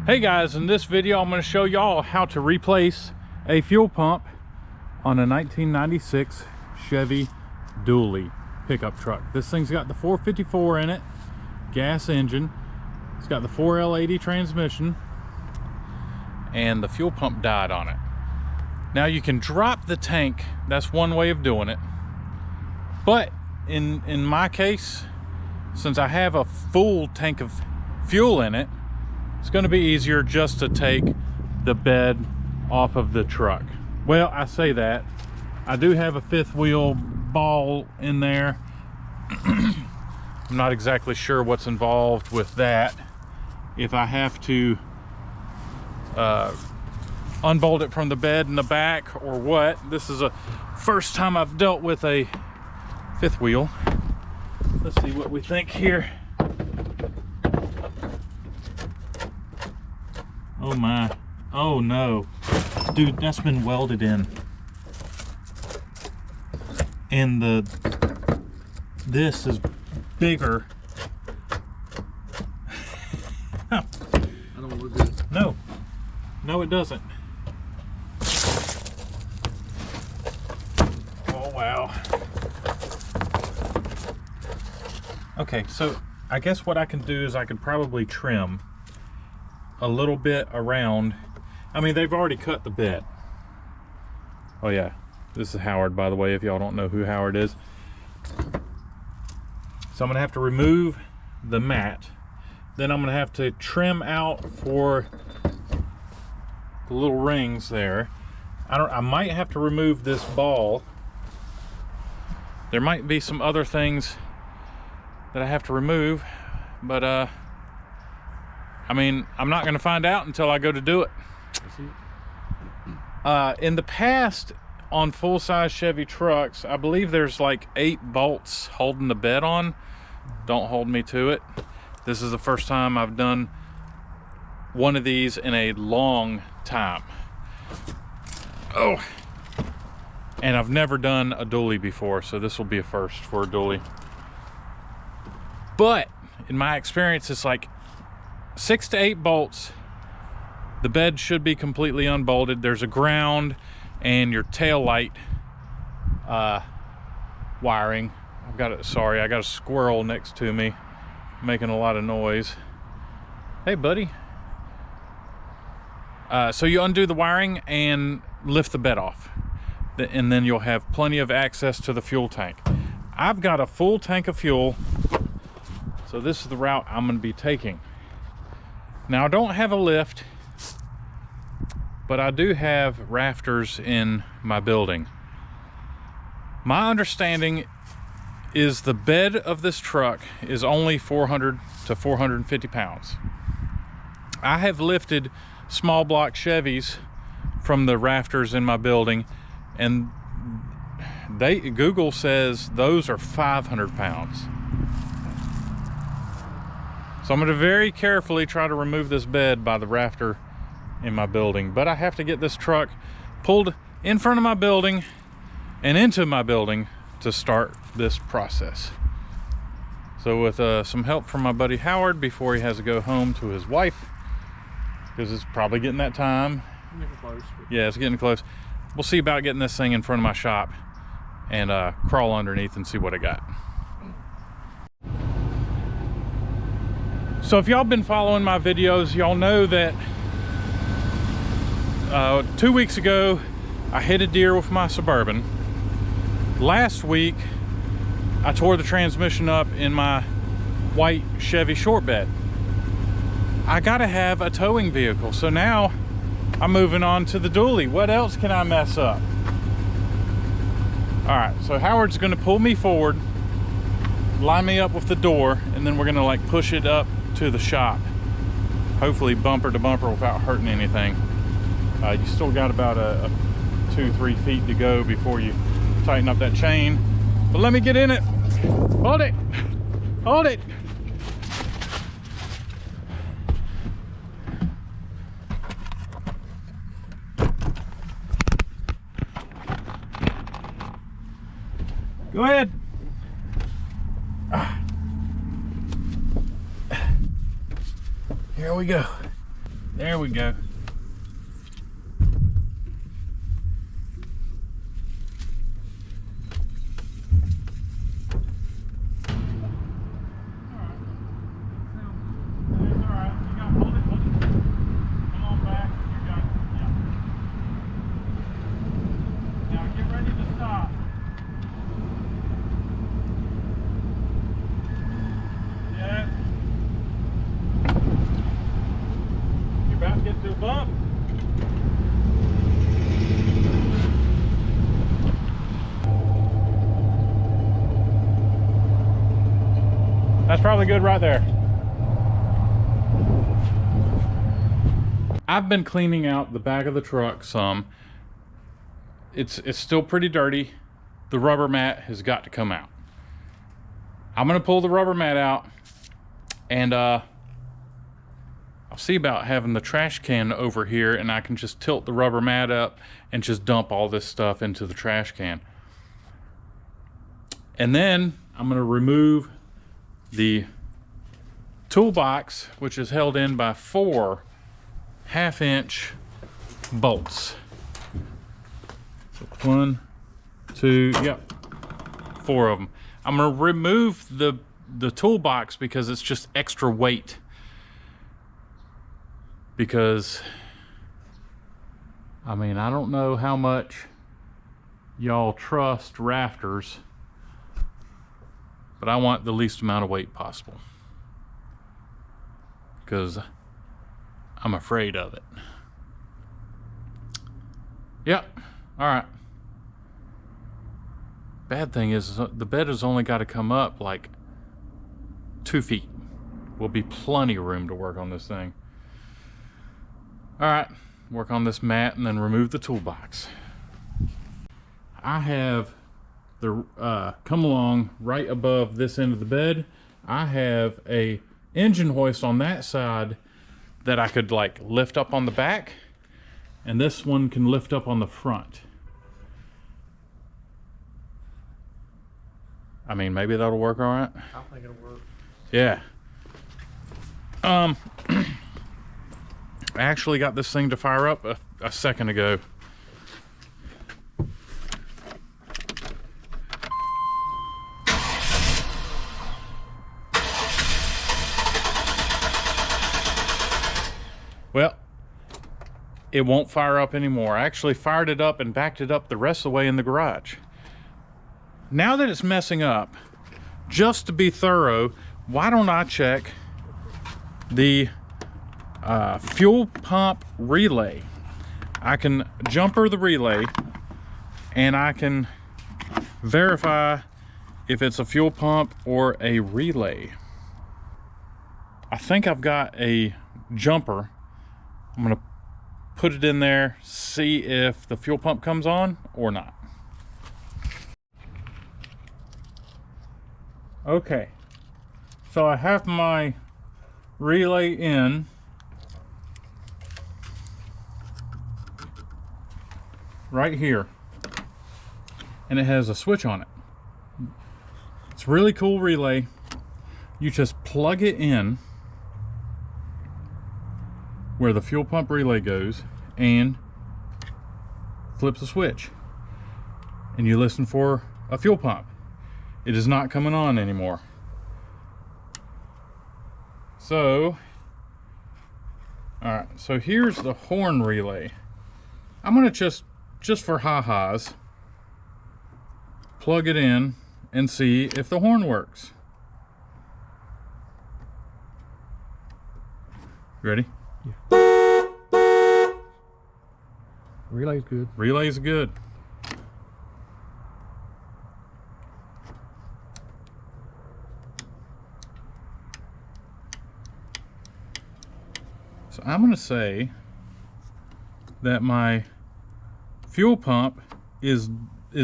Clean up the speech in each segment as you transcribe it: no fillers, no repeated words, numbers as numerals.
Hey guys, in this video I'm going to show y'all how to replace a fuel pump on a 1996 Chevy dually pickup truck. This thing's got the 454 in it, gas engine. It's got the 4L80 transmission, and the fuel pump died on it. Now you can drop the tank, that's one way of doing it. But in my case, since I have a full tank of fuel in it, it's going to be easier just to take the bed off of the truck. Well, I say that. I do have a fifth wheel ball in there. I'm not exactly sure what's involved with that. If I have to unbolt it from the bed in the back or what. This is a first time I've dealt with a fifth wheel. Let's see what we think here. Oh my, oh no. Dude, that's been welded in. And this is bigger. I don't look good. No, no it doesn't. Oh wow. Okay, so I guess what I can do is I could probably trim a little bit around. I mean, they've already cut the bed. Oh yeah, this is Howard, by the way, if y'all don't know who Howard is. So I'm gonna have to remove the mat. Then I'm gonna have to trim out for the little rings there. I might have to remove this ball. There might be some other things that I have to remove, but I mean, I'm not gonna find out until I go to do it. In the past, on full-size Chevy trucks, I believe there's like 8 bolts holding the bed on. Don't hold me to it. This is the first time I've done one of these in a long time. Oh, and I've never done a dually before, so this will be a first for a dually. But in my experience, it's like 6 to 8 bolts. The bed should be completely unbolted. There's a ground and your tail light wiring. I got a squirrel next to me making a lot of noise. Hey buddy. So you undo the wiring and lift the bed off, and then you'll have plenty of access to the fuel tank. I've got a full tank of fuel, so this is the route I'm going to be taking. Now, I don't have a lift, but I do have rafters in my building. My understanding is the bed of this truck is only 400 to 450 pounds. I have lifted small block Chevys from the rafters in my building, and Google says those are 500 pounds. So I'm going to very carefully try to remove this bed by the rafter in my building, but I have to get this truck pulled in front of my building and into my building to start this process. So with some help from my buddy Howard before he has to go home to his wife, because it's probably getting that time. Getting close. Yeah, it's getting close. We'll see about getting this thing in front of my shop and crawl underneath and see what I got. So if y'all been following my videos, y'all know that 2 weeks ago I hit a deer with my Suburban. Last week I tore the transmission up in my white Chevy short bed. I gotta have a towing vehicle, so now I'm moving on to the dually. What else can I mess up? All right, so Howard's gonna pull me forward, line me up with the door, and then we're gonna like push it up to the shop, hopefully bumper to bumper without hurting anything. You still got about a 2-3 feet to go before you tighten up that chain, but let me get in it. Hold it, hold it. Go ahead. Here we go. There we go. Bump. That's probably good right there. I've been cleaning out the back of the truck some. It's still pretty dirty. The rubber mat has got to come out. I'm gonna pull the rubber mat out and I'll see about having the trash can over here, and I can just tilt the rubber mat up and just dump all this stuff into the trash can. And then I'm going to remove the toolbox, which is held in by 4 half-inch bolts. So 1, 2, yep, 4 of them. I'm going to remove the toolbox because it's just extra weight. Because, I mean, I don't know how much y'all trust rafters, but I want the least amount of weight possible. Because I'm afraid of it. Yep, all right. Bad thing is the bed has only got to come up like 2 feet. Will be plenty of room to work on this thing. All right, work on this mat and then remove the toolbox. I have the come along right above this end of the bed. I have a engine hoist on that side that I could like lift up on the back, and this one can lift up on the front. I mean, maybe that'll work all right. I think it'll work. Yeah. I actually got this thing to fire up a second ago. Well, it won't fire up anymore. I actually fired it up and backed it up the rest of the way in the garage. Now that it's messing up, just to be thorough, why don't I check the fuel pump relay? I can jumper the relay and I can verify if it's a fuel pump or a relay. I think I've got a jumper. I'm gonna put it in there, see if the fuel pump comes on or not. Okay, so I have my relay in. Right here, and it has a switch on it. It's a really cool relay. You just plug it in where the fuel pump relay goes and flip the switch, and you listen for a fuel pump. It is not coming on anymore. So, all right, so here's the horn relay. I'm gonna just for ha-has, plug it in and see if the horn works. Ready? Yeah. Relay's good. Relay's good. So I'm going to say that my fuel pump is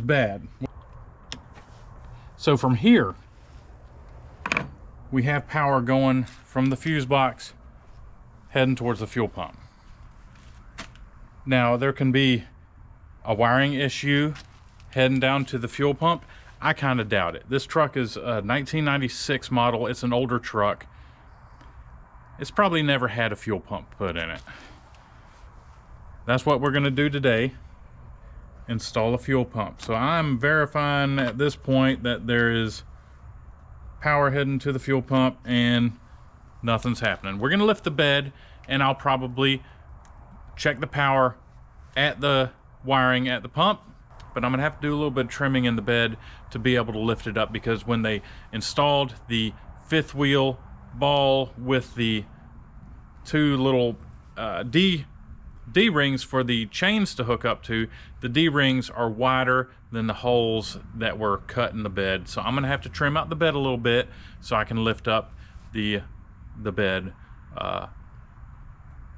bad. So from here, we have power going from the fuse box heading towards the fuel pump. Now there can be a wiring issue heading down to the fuel pump. I kind of doubt it. This truck is a 1996 model. It's an older truck. It's probably never had a fuel pump put in it. that's what we're going to do today. Install a fuel pump. So I'm verifying at this point that there is power heading to the fuel pump and nothing's happening. We're going to lift the bed, and I'll probably check the power at the wiring at the pump, but I'm gonna have to do a little bit of trimming in the bed to be able to lift it up, because when they installed the fifth wheel ball with the two little D-rings for the chains to hook up to, the D-rings are wider than the holes that were cut in the bed. So I'm gonna have to trim out the bed a little bit so I can lift up the bed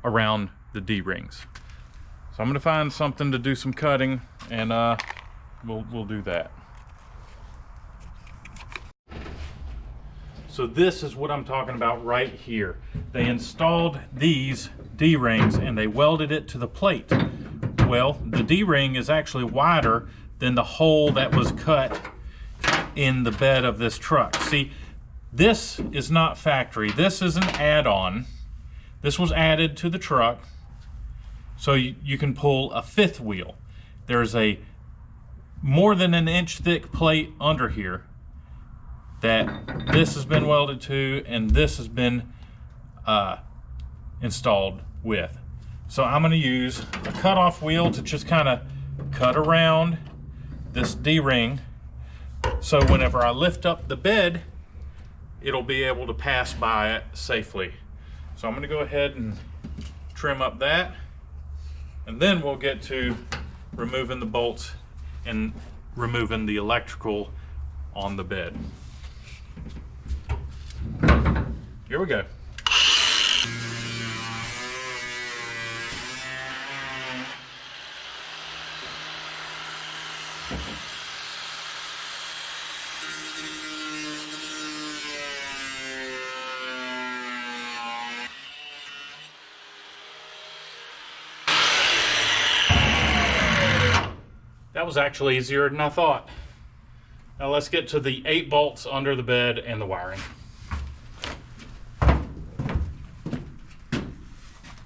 around the D-rings. So I'm gonna find something to do some cutting, and we'll do that. So this is what I'm talking about right here. They installed these D-rings and they welded it to the plate. Well, the D-ring is actually wider than the hole that was cut in the bed of this truck. See, this is not factory. This is an add-on. This was added to the truck so you can pull a fifth wheel. There's a more than an inch thick plate under here that this has been welded to, and this has been installed with. So I'm gonna use a cutoff wheel to just kind of cut around this D-ring, so whenever I lift up the bed, it'll be able to pass by it safely. So I'm gonna go ahead and trim up that, and then we'll get to removing the bolts and removing the electrical on the bed. Here we go. That was actually easier than I thought. Now let's get to the 8 bolts under the bed and the wiring.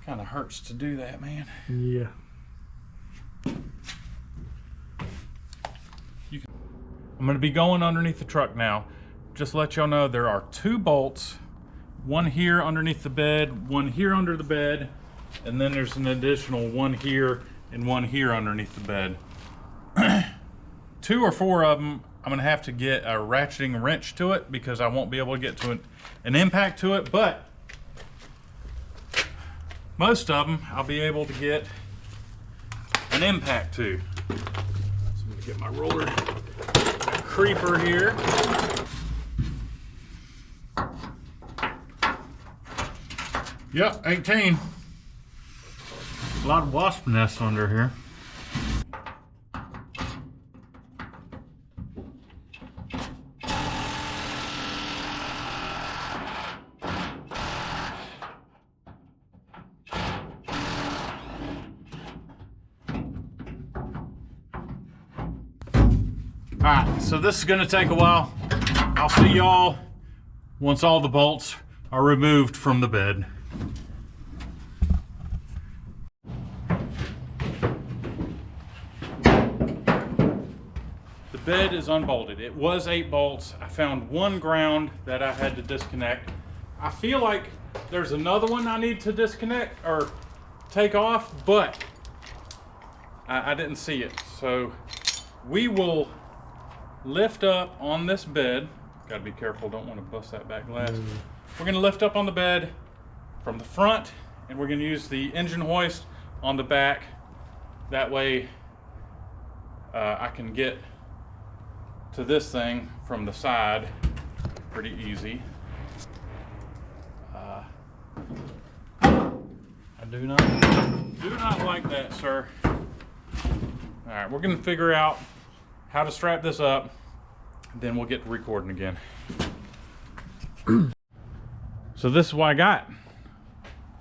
Kind of hurts to do that, man. Yeah. I'm going to be going underneath the truck now. Just to let y'all know, there are 2 bolts, one here underneath the bed, one here under the bed, and then there's an additional one here and one here underneath the bed. 2 or 4 of them, I'm going to have to get a ratcheting wrench to it because I won't be able to get to an impact to it, but most of them I'll be able to get an impact to. So I'm going to get my roller creeper here. Yep, 18. A lot of wasp nests under here. Alright, so this is going to take a while. I'll see y'all once all the bolts are removed from the bed. The bed is unbolted. It was 8 bolts. I found one ground that I had to disconnect. I feel like there's another one I need to disconnect or take off, but I didn't see it. So we will lift up on this bed. Gotta be careful, don't want to bust that back glass. We're gonna lift up on the bed from the front, and we're gonna use the engine hoist on the back. That way I can get to this thing from the side pretty easy. I do not like that, sir. All right, we're gonna figure out how to strap this up, then we'll get to recording again. So this is what I got.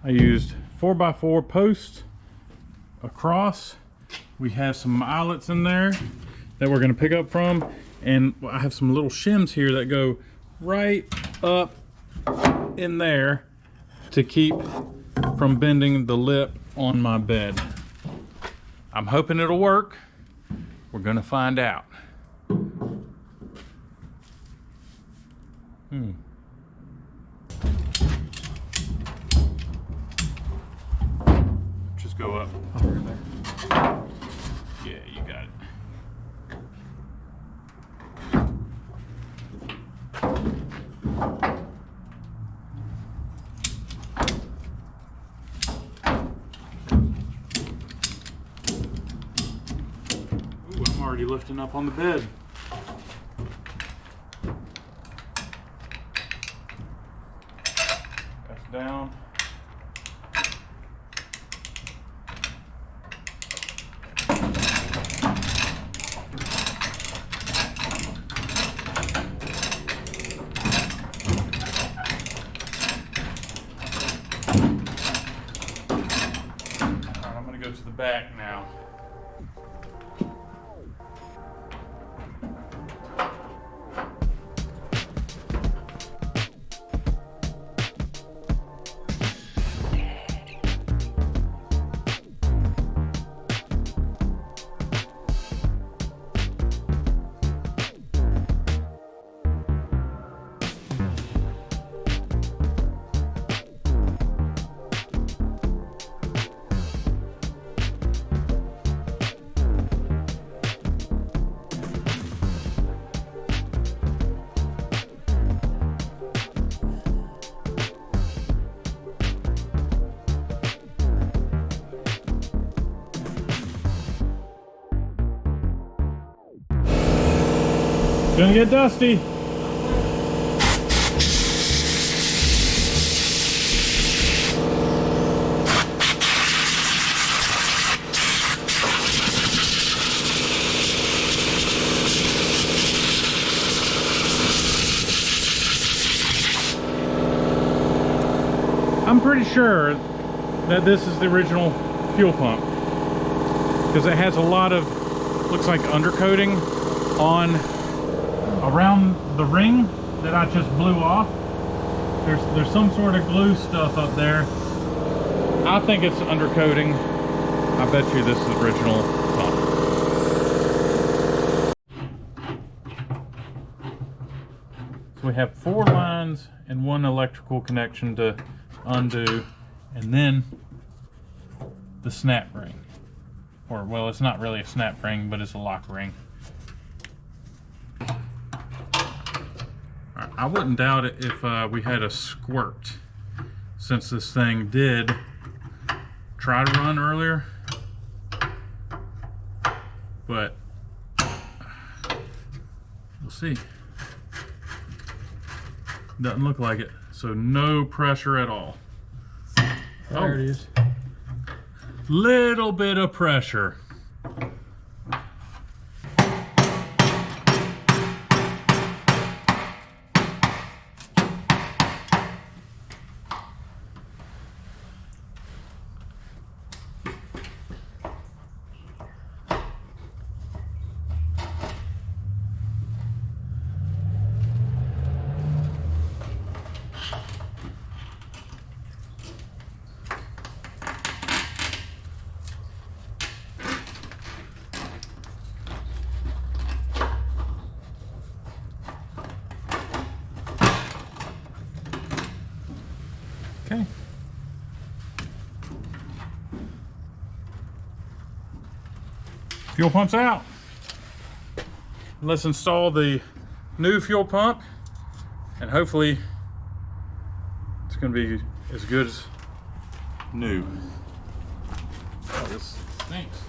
I used 4x4 posts across. We have some eyelets in there that we're gonna pick up from, and I have some little shims here that go right up in there to keep from bending the lip on my bed. I'm hoping it'll work. We're gonna find out. Just go up. Yeah, you got it. Ooh, I'm already lifting up on the bed. That's down. Alright, I'm gonna go to the back now. Gonna get dusty. I'm pretty sure that this is the original fuel pump because it has a lot of, looks like undercoating on around the ring that I just blew off. There's some sort of glue stuff up there. I think it's undercoating. I bet you this is the original pump. So we have 4 lines and 1 electrical connection to undo, and then the snap ring. Or, well, it's not really a snap ring, but it's a lock ring. I wouldn't doubt it if we had a squirt, since this thing did try to run earlier, but we'll see. Doesn't look like it, so no pressure at all. There it is. Little bit of pressure. Okay. Fuel pump's out. Let's install the new fuel pump, and hopefully it's going to be as good as new. Oh, this stinks.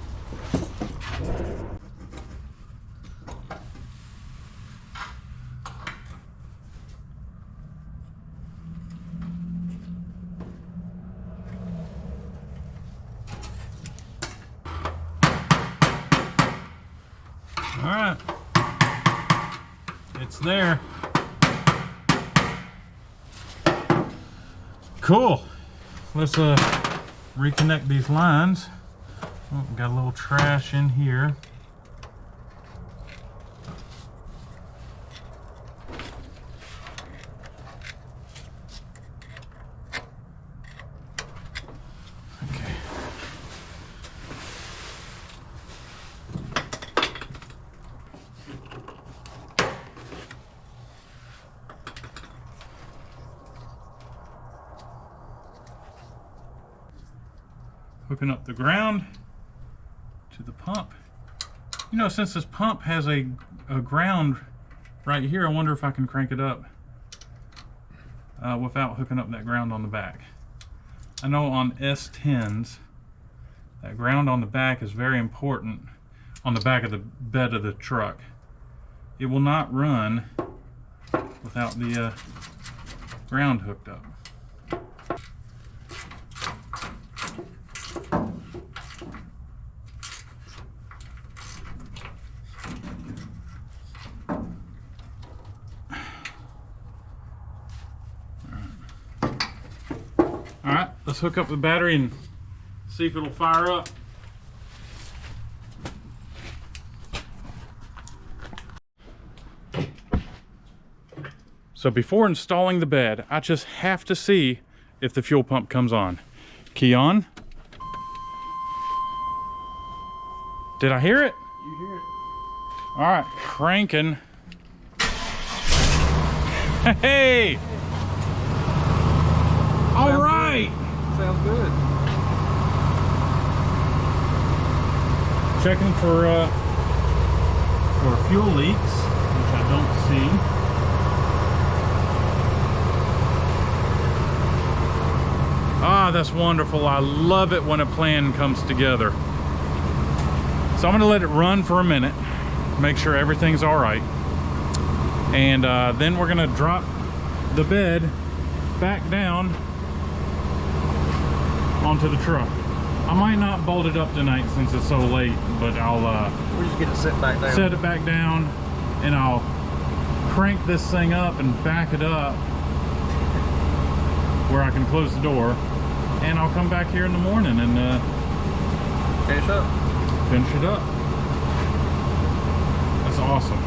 All right, it's there. Cool. Let's reconnect these lines. Oh, got a little trash in here. hooking up the ground to the pump. You know, since this pump has a ground right here, I wonder if I can crank it up without hooking up that ground on the back. I know on S10s, that ground on the back is very important on the back of the bed of the truck. It will not run without the ground hooked up. Alright, let's hook up the battery and see if it'll fire up. So before installing the bed, I just have to see if the fuel pump comes on. Key on. Did I hear it? You hear it. All right, cranking. Hey! All right! Sounds good. Checking for fuel leaks, which I don't see. Ah, that's wonderful. I love it when a plan comes together. So I'm gonna let it run for a minute, make sure everything's all right. And then we're gonna drop the bed back down onto the truck. I might not bolt it up tonight since it's so late, but I'll We'll just get it set back down. set it back down, and I'll crank this thing up and back it up where I can close the door, and I'll come back here in the morning and Finish up. finish it up. That's awesome.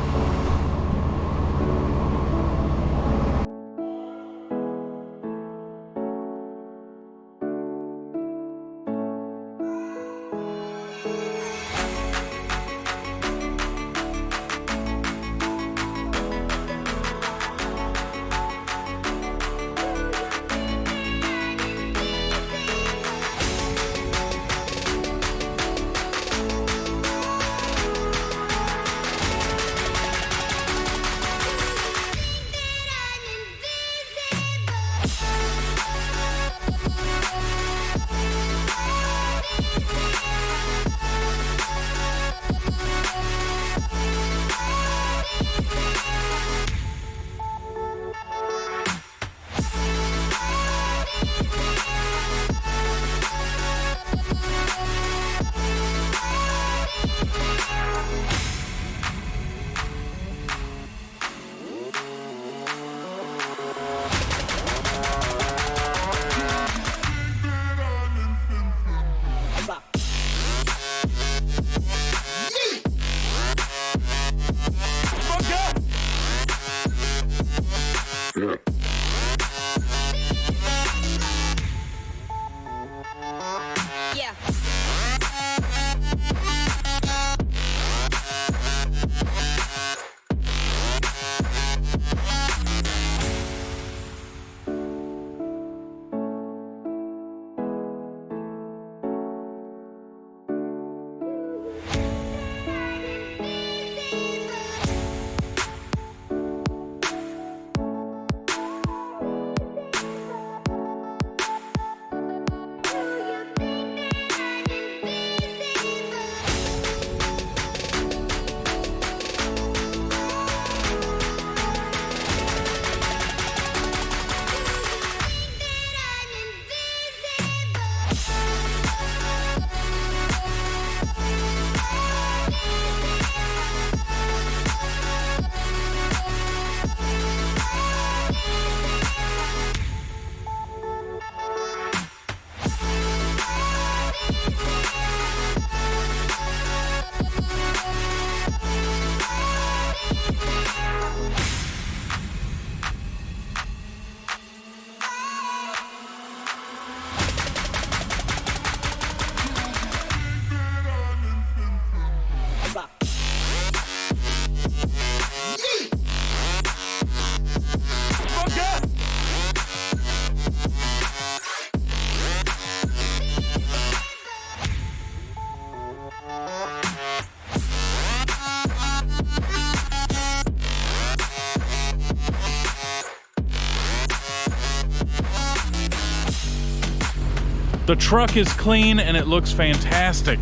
The truck is clean and it looks fantastic.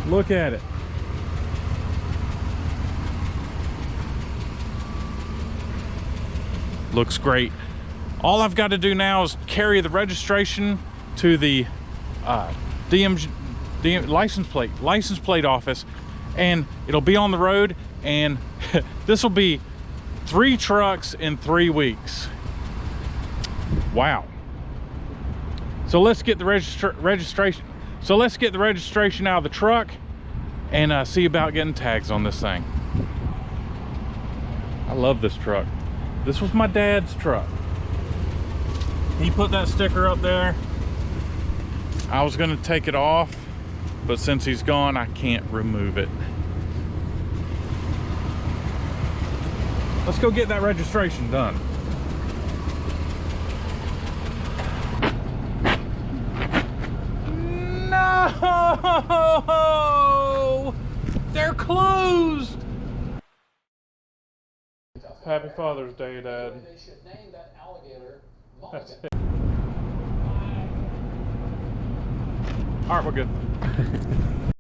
Look at it. Looks great. All I've got to do now is carry the registration to the license plate office, and it'll be on the road, and this will be 3 trucks in 3 weeks. Wow. So let's get the registration. So let's get the registration out of the truck and see about getting tags on this thing. I love this truck. This was my dad's truck. He put that sticker up there. I was gonna take it off, but since he's gone, I can't remove it. Let's go get that registration done. No! They're closed! Happy Father's Day, Dad. That's it. All right, we're good.